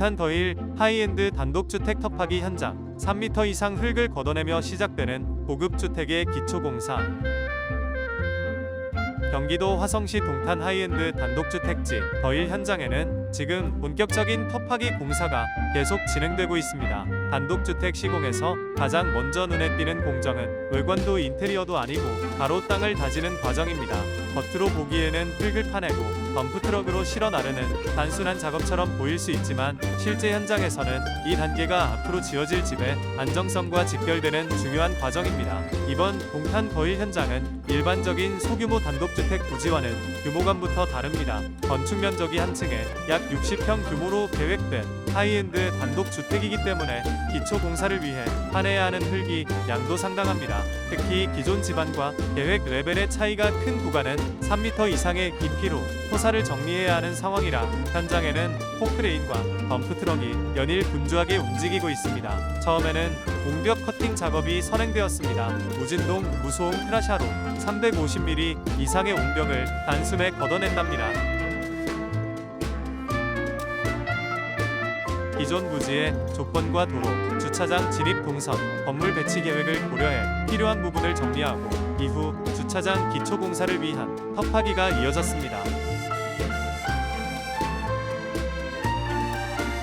동탄 더힐 하이엔드 단독주택 터파기 현장. 3m 이상 흙을 걷어내며 시작되는 고급주택의 기초공사. 경기도 화성시 동탄 하이엔드 단독주택지 더힐 현장에는 지금 본격적인 터파기 공사가 계속 진행되고 있습니다. 단독주택 시공에서 가장 먼저 눈에 띄는 공정은 외관도 인테리어도 아니고 바로 땅을 다지는 과정입니다. 겉으로 보기에는 흙을 파내고 덤프트럭으로 실어 나르는 단순한 작업처럼 보일 수 있지만 실제 현장에서는 이 단계가 앞으로 지어질 집의 안정성과 직결되는 중요한 과정입니다. 이번 동탄 더힐 현장은 일반적인 소규모 단독주택 부지와는 규모감부터 다릅니다. 건축 면적이 한 층에 약 60평 규모로 계획된 하이엔드 단독주택이기 때문에 기초 공사를 위해 파내야 하는 흙이 양도 상당합니다. 특히 기존 집안과 계획 레벨의 차이가 큰 구간은 3m 이상의 깊이로 토사를 정리해야 하는 상황이라 현장에는 포크레인과 덤프트럭이 연일 분주하게 움직이고 있습니다. 처음에는 공벽 커팅 작업이 선행되었습니다. 무진동 무소음 크라샤로 350mm 이상의 옹벽을 단숨에 걷어낸답니다. 기존 부지의 조건과 도로, 주차장 진입 동선, 건물 배치 계획을 고려해 필요한 부분을 정리하고 이후 주차장 기초 공사를 위한 터파기가 이어졌습니다.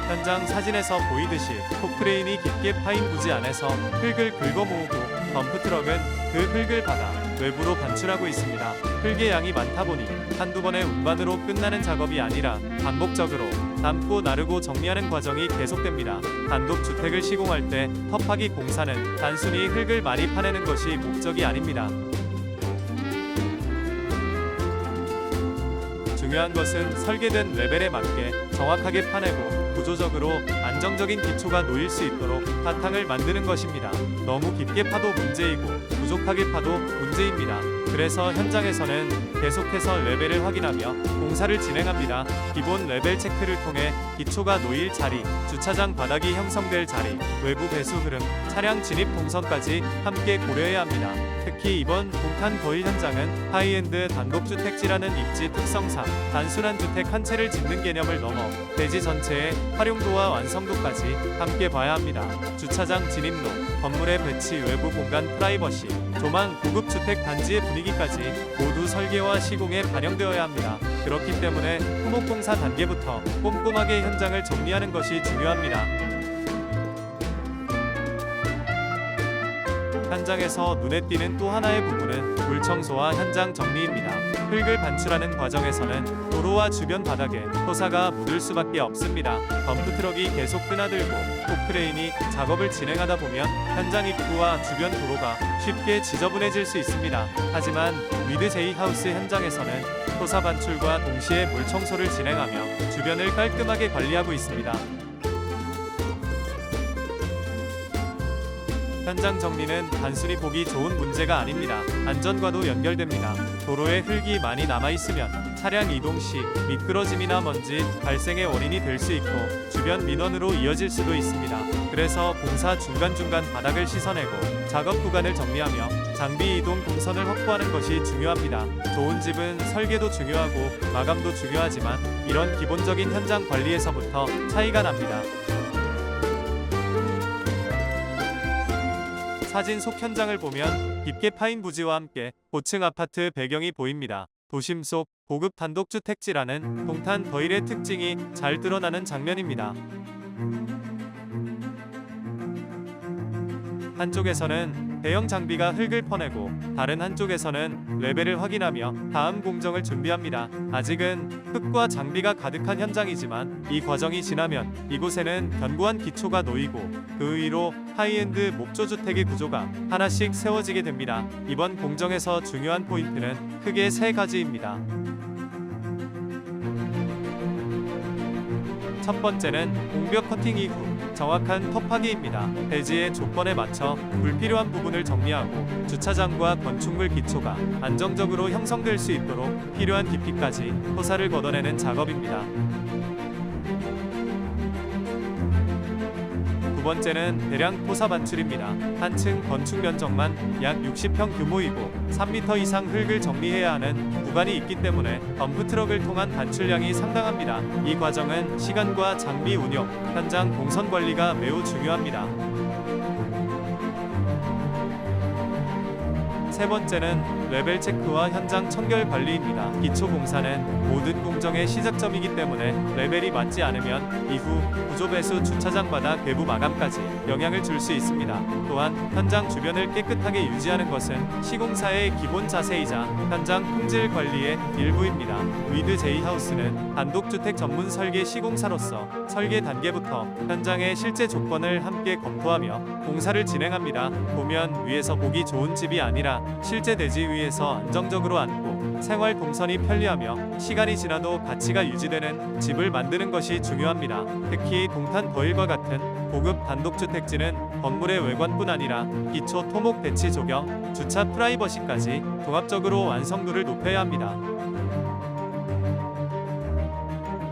현장 사진에서 보이듯이 포크레인이 깊게 파인 부지 안에서 흙을 긁어 모으고 덤프트럭은 그 흙을 받아 외부로 반출하고 있습니다. 흙의 양이 많다 보니 한두 번의 운반으로 끝나는 작업이 아니라 반복적으로 담고 나르고 정리하는 과정이 계속됩니다. 단독주택을 시공할 때 터파기 공사는 단순히 흙을 많이 파내는 것이 목적이 아닙니다. 중요한 것은 설계된 레벨에 맞게 정확하게 파내고 구조적으로 안정적인 기초가 놓일 수 있도록 바탕을 만드는 것입니다. 너무 깊게 파도 문제이고 부족하게 파도 문제입니다. 그래서 현장에서는 계속해서 레벨을 확인하며 공사를 진행합니다. 기본 레벨 체크를 통해 기초가 놓일 자리, 주차장 바닥이 형성될 자리, 외부 배수 흐름, 차량 진입 동선까지 함께 고려해야 합니다. 특히 이번 동탄 더힐 현장은 하이엔드 단독주택지라는 입지 특성상 단순한 주택 한 채를 짓는 개념을 넘어 대지 전체의 활용도와 완성도까지 함께 봐야 합니다. 주차장 진입로, 건물의 배치, 외부 공간 프라이버시, 조망, 고급주택 단지의 분위기까지 모두 설계와 시공에 반영되어야 합니다. 그렇기 때문에 토목공사 단계부터 꼼꼼하게 현장을 정리하는 것이 중요합니다. 현장에서 눈에 띄는 또 하나의 부분은 물 청소와 현장 정리입니다. 흙을 반출하는 과정에서는 도로와 주변 바닥에 토사가 묻을 수밖에 없습니다. 덤프트럭이 계속 드나들고 포크레인이 작업을 진행하다 보면 현장 입구와 주변 도로가 쉽게 지저분해질 수 있습니다. 하지만 위드 제이하우스 현장에서는 토사 반출과 동시에 물 청소를 진행하며 주변을 깔끔하게 관리하고 있습니다. 현장 정리는 단순히 보기 좋은 문제가 아닙니다. 안전과도 연결됩니다. 도로에 흙이 많이 남아있으면 차량 이동 시 미끄러짐이나 먼지 발생의 원인이 될 수 있고 주변 민원으로 이어질 수도 있습니다. 그래서 공사 중간중간 바닥을 씻어내고 작업 구간을 정리하며 장비 이동 동선을 확보하는 것이 중요합니다. 좋은 집은 설계도 중요하고 마감도 중요하지만 이런 기본적인 현장 관리에서부터 차이가 납니다. 사진 속 현장을 보면 깊게 파인 부지와 함께 고층 아파트 배경이 보입니다. 도심 속 고급 단독주택지라는 동탄 더힐의 특징이 잘 드러나는 장면입니다. 한쪽에서는 대형 장비가 흙을 퍼내고 다른 한쪽에서는 레벨을 확인하며 다음 공정을 준비합니다. 아직은 흙과 장비가 가득한 현장이지만 이 과정이 지나면 이곳에는 견고한 기초가 놓이고 그 위로 하이엔드 목조주택의 구조가 하나씩 세워지게 됩니다. 이번 공정에서 중요한 포인트는 크게 세 가지입니다. 첫 번째는 공벽 커팅 이후 정확한 터파기입니다. 대지의 조건에 맞춰 불필요한 부분을 정리하고 주차장과 건축물 기초가 안정적으로 형성될 수 있도록 필요한 깊이까지 토사를 걷어내는 작업입니다. 두 번째는 대량 토사 반출입니다. 한 층 건축 면적만 약 60평 규모이고 3m 이상 흙을 정리해야 하는 구간이 있기 때문에 덤프트럭을 통한 반출량이 상당합니다. 이 과정은 시간과 장비 운용, 현장 동선 관리가 매우 중요합니다. 세 번째는 레벨 체크와 현장 청결 관리입니다. 기초 공사는 모든 공정의 시작점이기 때문에 레벨이 맞지 않으면 이후 구조 배수 주차장 바닥 외부 마감까지 영향을 줄 수 있습니다. 또한 현장 주변을 깨끗하게 유지하는 것은 시공사의 기본 자세이자 현장 품질 관리의 일부입니다. 위드 제이하우스는 단독주택 전문 설계 시공사로서 설계 단계부터 현장의 실제 조건을 함께 검토하며 공사를 진행합니다. 보면 위에서 보기 좋은 집이 아니라 실제 대지 위에서 안정적으로 앉고 생활 동선이 편리하며 시간이 지나도 가치가 유지되는 집을 만드는 것이 중요합니다. 특히 동탄 더힐과 같은 고급 단독주택지는 건물의 외관뿐 아니라 기초 토목 대치 조경, 주차 프라이버시까지 종합적으로 완성도를 높여야 합니다.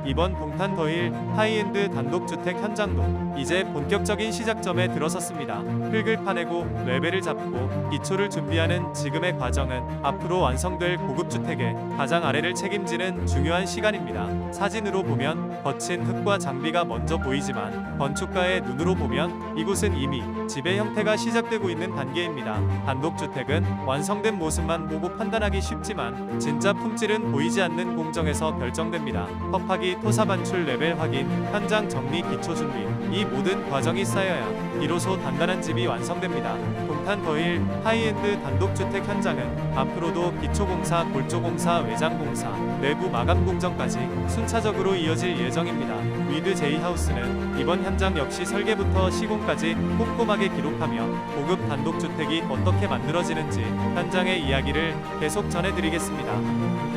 이번 동탄 더힐 하이엔드 단독주택 현장도 이제 본격적인 시작점에 들어섰습니다. 흙을 파내고 레벨을 잡고 기초를 준비하는 지금의 과정은 앞으로 완성될 고급주택의 가장 아래를 책임지는 중요한 시간입니다. 사진으로 보면 거친 흙과 장비가 먼저 보이지만 건축가의 눈으로 보면 이곳은 이미 집의 형태가 시작되고 있는 단계입니다. 단독주택은 완성된 모습만 보고 판단하기 쉽지만 진짜 품질은 보이지 않는 공정에서 결정됩니다. 컵하기 토사 반출 레벨 확인, 현장 정리 기초 준비, 이 모든 과정이 쌓여야 비로소 단단한 집이 완성됩니다. 동탄 더힐 하이엔드 단독주택 현장은 앞으로도 기초공사, 골조공사, 외장공사, 내부 마감 공정까지 순차적으로 이어질 예정입니다. 위드 제이하우스는 이번 현장 역시 설계부터 시공까지 꼼꼼하게 기록하며 고급 단독주택이 어떻게 만들어지는지 현장의 이야기를 계속 전해드리겠습니다.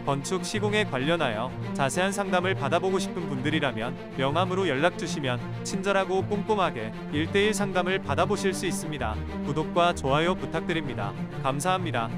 건축 시공에 관련하여 자세한 상담을 받아보고 싶은 분들이라면 명함으로 연락 주시면 친절하고 꼼꼼하게 1:1 상담을 받아보실 수 있습니다. 구독과 좋아요 부탁드립니다. 감사합니다.